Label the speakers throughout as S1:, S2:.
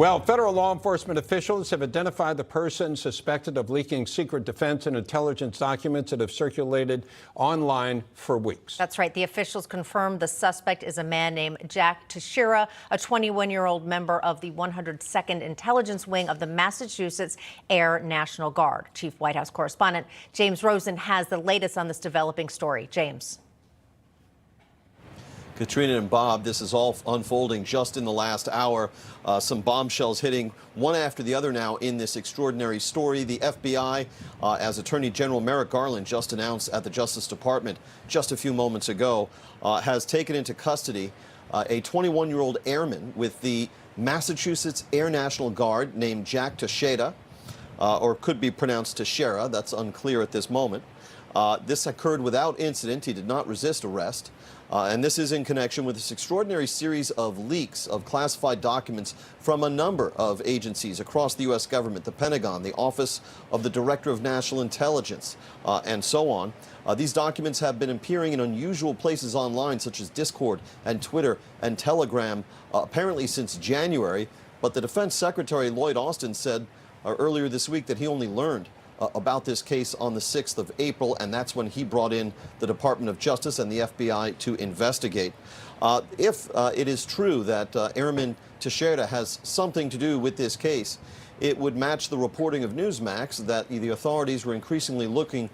S1: Well, federal law enforcement officials have identified the person suspected of leaking secret defense and intelligence documents that have circulated online for weeks.
S2: That's right. The officials confirmed the suspect is a man named Jack Teixeira, a 21-year-old member of the 102nd Intelligence Wing of the Massachusetts Air National Guard. Chief White House correspondent James Rosen has the latest on this developing story. James.
S3: Katrina and Bob, this is all unfolding just in the last hour. Some bombshells hitting one after the other now in this extraordinary story. The FBI, as Attorney General Merrick Garland just announced at the Justice Department just a few moments ago, has taken into custody a 21-year-old airman with the Massachusetts Air National Guard named Jack Teixeira, or could be pronounced Teixeira. That's unclear at this moment. This occurred without incident. He did not resist arrest. And this is in connection with this extraordinary series of leaks of classified documents from a number of agencies across the U.S. government, the Pentagon, the Office of the Director of National Intelligence, and so on. These documents have been appearing in unusual places online, such as Discord and Twitter and Telegram, apparently since January. But the Defense Secretary, Lloyd Austin, said earlier this week that he only learned about this case on the 6th of April, and that's when he brought in the Department of Justice and the FBI to investigate. If it is true that Airman Teixeira has something to do with this case, it would match the reporting of Newsmax that the authorities were increasingly looking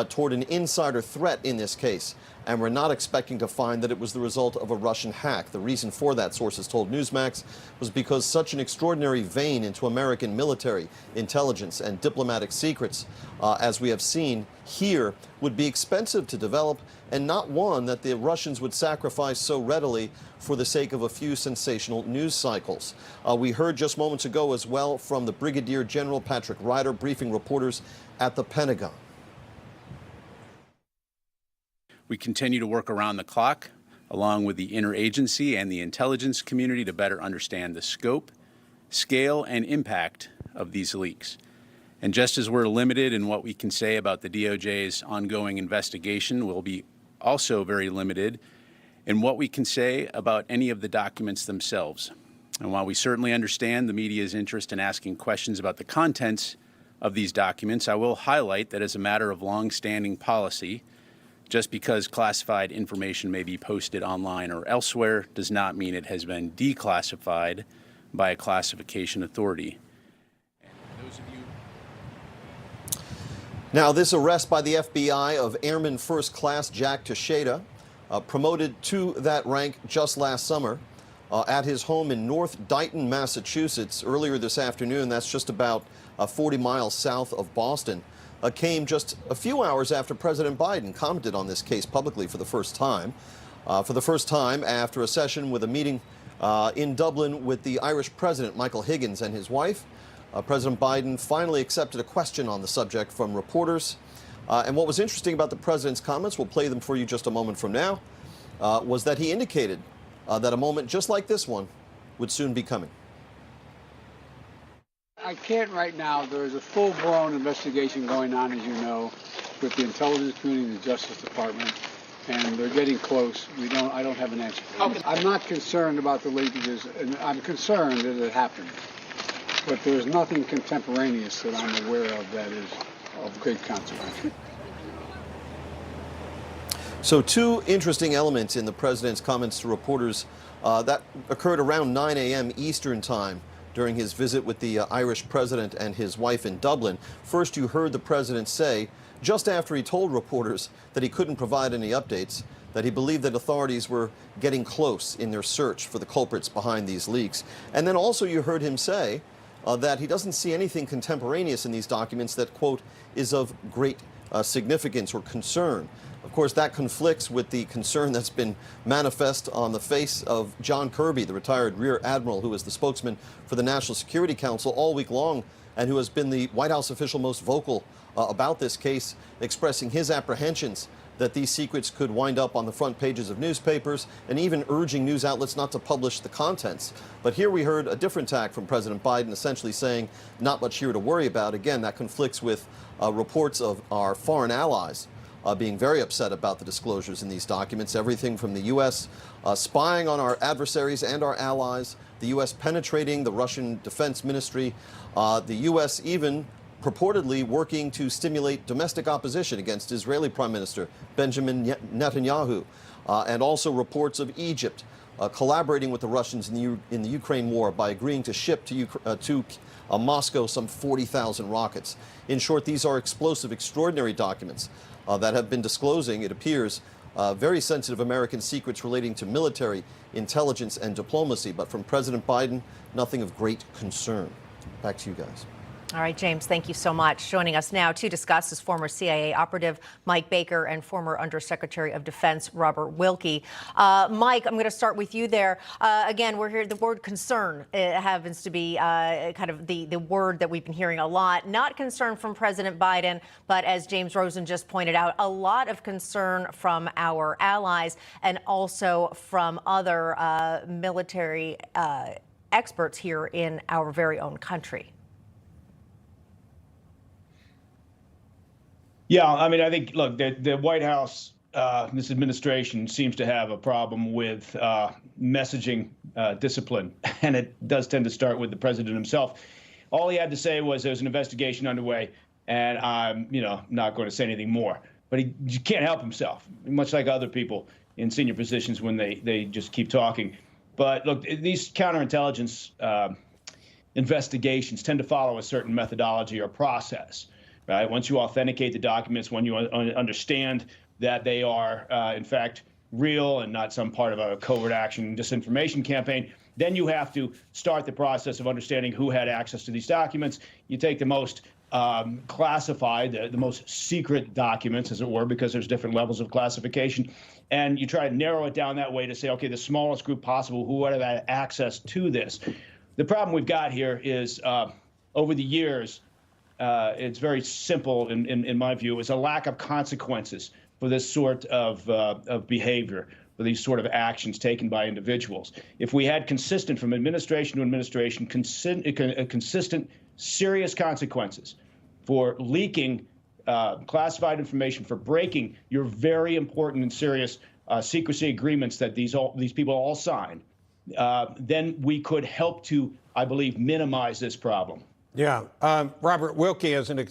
S3: toward an insider threat in this case, and we're not expecting to find that it was the result of a Russian hack. The reason for that, sources told Newsmax, was because such an extraordinary vein into American military, intelligence, and diplomatic secrets, as we have seen here, would be expensive to develop, and not one that the Russians would sacrifice so readily for the sake of a few sensational news cycles. We heard just moments ago as well from the Brigadier General Patrick Ryder briefing reporters at the Pentagon.
S4: We continue to work around the clock, along with the interagency and the intelligence community, to better understand the scope, scale, and impact of these leaks. And just as we're limited in what we can say about the DOJ's ongoing investigation, we'll be also very limited in what we can say about any of the documents themselves. And while we certainly understand the media's interest in asking questions about the contents of these documents, I will highlight that as a matter of long-standing policy, just because classified information may be posted online or elsewhere does not mean it has been declassified by a classification authority.
S3: Now, this arrest by the FBI of Airman First Class Jack Teixeira, promoted to that rank just last summer at his home in North Dighton, Massachusetts, earlier this afternoon. That's just about 40 miles south of Boston. Came just a few hours after President Biden commented on this case publicly for the first time. After a session with a meeting in Dublin with the Irish President, Michael Higgins, and his wife, President Biden finally accepted a question on the subject from reporters. And what was interesting about the president's comments, we'll play them for you just a moment from now, was that he indicated that a moment just like this one would soon be coming.
S5: I can't right now. There is a full-blown investigation going on, as you know, with the intelligence community and the Justice Department, and they're getting close. I don't have an answer for you. I'm not concerned about the leakages, and I'm concerned that it happened. But there's nothing contemporaneous that I'm aware of that is of great consequence.
S3: So two interesting elements in the president's comments to reporters that occurred around 9 a.m. Eastern time during his visit with the Irish president and his wife in Dublin. First, you heard the president say, just after he told reporters that he couldn't provide any updates, that he believed that authorities were getting close in their search for the culprits behind these leaks. And then also you heard him say that he doesn't see anything contemporaneous in these documents that, quote, is of great significance or concern. Of course, that conflicts with the concern that's been manifest on the face of John Kirby, the retired Rear Admiral who is the spokesman for the National Security Council all week long and who has been the White House official most vocal about this case, expressing his apprehensions that these secrets could wind up on the front pages of newspapers and even urging news outlets not to publish the contents. But here we heard a different tack from President Biden, essentially saying not much here to worry about. Again, that conflicts with reports of our foreign allies being very upset about the disclosures in these documents. Everything from the U.S. Spying on our adversaries and our allies, the U.S. penetrating the Russian Defense Ministry, the U.S. even purportedly working to stimulate domestic opposition against Israeli Prime Minister Benjamin Netanyahu, and also reports of Egypt collaborating with the Russians in the Ukraine war by agreeing to ship to Moscow some 40,000 rockets. In short, these are explosive, extraordinary documents that have been disclosing, it appears, very sensitive American secrets relating to military, intelligence, and diplomacy. But from President Biden, nothing of great concern. Back to you guys.
S2: All right, James, thank you so much. Joining us now to discuss is former CIA Operative Mike Baker and former Undersecretary of Defense Robert Wilkie. Mike, I'm going to start with you there. Again, we're here. The word concern happens to be kind of the word that we've been hearing a lot. Not concern from President Biden, but as James Rosen just pointed out, a lot of concern from our allies and also from other military experts here in our very own country.
S6: Yeah, I mean, I think, look, the White House, this administration seems to have a problem with messaging discipline, and it does tend to start with the president himself. All he had to say was there's an investigation underway, and I'm, not going to say anything more. But he can't help himself, much like other people in senior positions when they just keep talking. But look, these counterintelligence investigations tend to follow a certain methodology or process. Right? Once you authenticate the documents, when you understand that they are, in fact, real and not some part of a covert action disinformation campaign, then you have to start the process of understanding who had access to these documents. You take the most classified, the most secret documents, as it were, because there's different levels of classification, and you try to narrow it down that way to say, okay, the smallest group possible, who would have had access to this. The problem we've got here is, over the years, it's very simple, in my view, is a lack of consequences for this sort of behavior, for these sort of actions taken by individuals. If we had consistent, from administration to administration, consistent, serious consequences for leaking classified information, for breaking your very important and serious secrecy agreements that these people all signed, then we could help to, I believe, minimize this problem.
S1: Yeah. Robert Wilkie, as an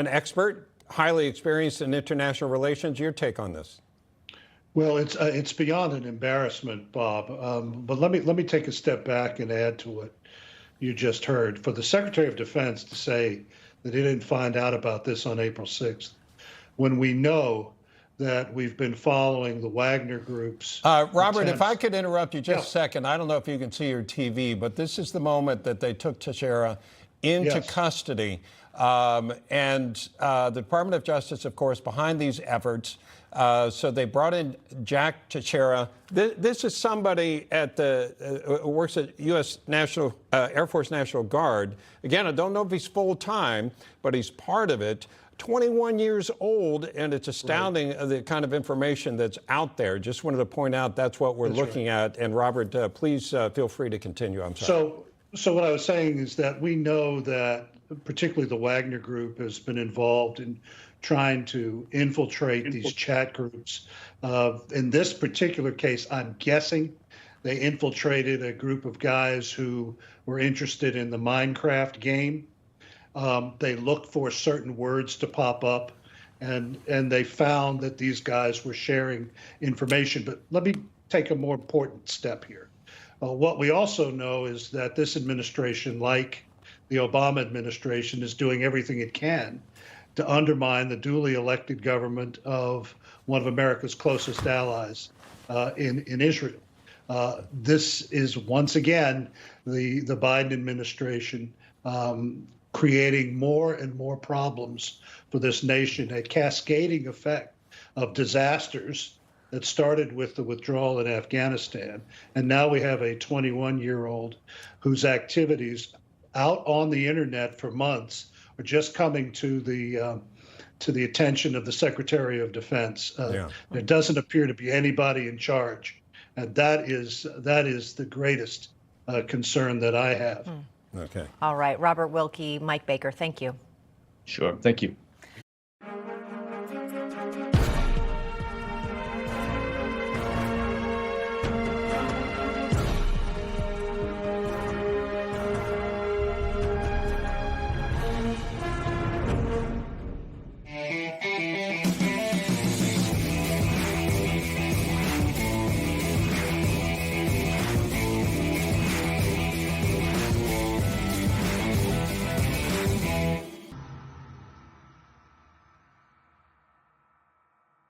S1: expert, highly experienced in international relations, your take on this?
S7: Well, it's beyond an embarrassment, Bob. But let me take a step back and add to what you just heard. For the Secretary of Defense to say that he didn't find out about this on April 6th, when we know that we've been following the Wagner Group's
S1: Robert, if I could interrupt you just a second. I don't know if you can see your TV, but this is the moment that they took Teixeira into custody. And the Department of Justice, of course, behind these efforts. So they brought in Jack Teixeira. This is somebody works at U.S. Air Force National Guard. Again, I don't know if he's full-time, but he's part of it. 21 years old, and it's astounding the kind of information that's out there. Just wanted to point out that's what we're looking at. And Robert, please feel free to continue. I'm sorry.
S7: So what I was saying is that we know that particularly the Wagner Group has been involved in trying to infiltrate these chat groups. In this particular case, I'm guessing they infiltrated a group of guys who were interested in the Minecraft game. They looked for certain words to pop up, and they found that these guys were sharing information. But let me take a more important step here. What we also know is that this administration, like the Obama administration, is doing everything it can to undermine the duly elected government of one of America's closest allies in Israel. This is once again the Biden administration creating more and more problems for this nation, a cascading effect of disasters that started with the withdrawal in Afghanistan. And now we have a 21-year-old whose activities out on the internet for months are just coming to the attention of the Secretary of Defense. There doesn't appear to be anybody in charge. And that is the greatest concern that I have.
S1: Okay.
S2: All right. Robert Wilkie, Mike Baker, thank you.
S6: Sure. Thank you.